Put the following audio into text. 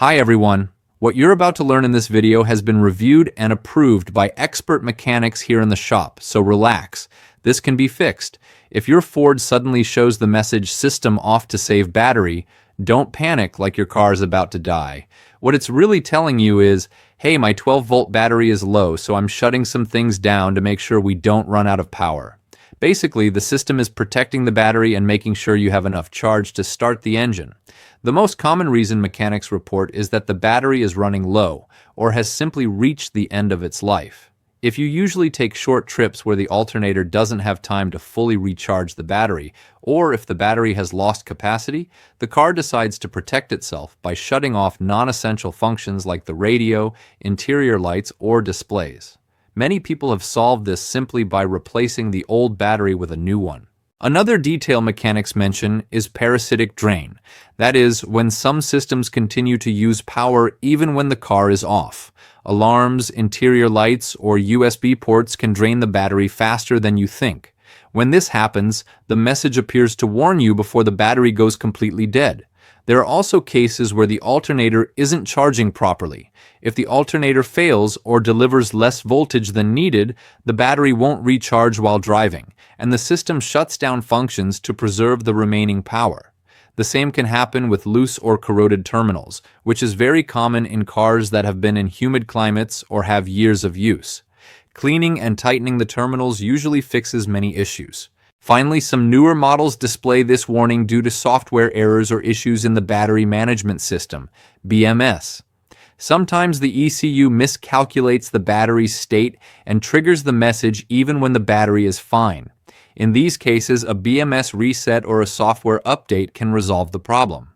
Hi everyone. What you're about to learn in this video has been reviewed and approved by expert mechanics here in the shop, so relax. This can be fixed. If your Ford suddenly shows the message "System off to save battery," don't panic like your car is about to die. What it's really telling you is, hey, my 12-volt battery is low, so I'm shutting some things down to make sure we don't run out of power. Basically, the system is protecting the battery and making sure you have enough charge to start the engine. The most common reason mechanics report is that the battery is running low, or has simply reached the end of its life. If you usually take short trips where the alternator doesn't have time to fully recharge the battery, or if the battery has lost capacity, the car decides to protect itself by shutting off non-essential functions like the radio, interior lights, or displays. Many people have solved this simply by replacing the old battery with a new one. Another detail mechanics mention is parasitic drain. That is, when some systems continue to use power even when the car is off. Alarms, interior lights, or USB ports can drain the battery faster than you think. When this happens, the message appears to warn you before the battery goes completely dead. There are also cases where the alternator isn't charging properly. If the alternator fails or delivers less voltage than needed, the battery won't recharge while driving, and the system shuts down functions to preserve the remaining power. The same can happen with loose or corroded terminals, which is very common in cars that have been in humid climates or have years of use. Cleaning and tightening the terminals usually fixes many issues. Finally, some newer models display this warning due to software errors or issues in the battery management system, BMS. Sometimes the ECU miscalculates the battery's state and triggers the message even when the battery is fine. In these cases, a BMS reset or a software update can resolve the problem.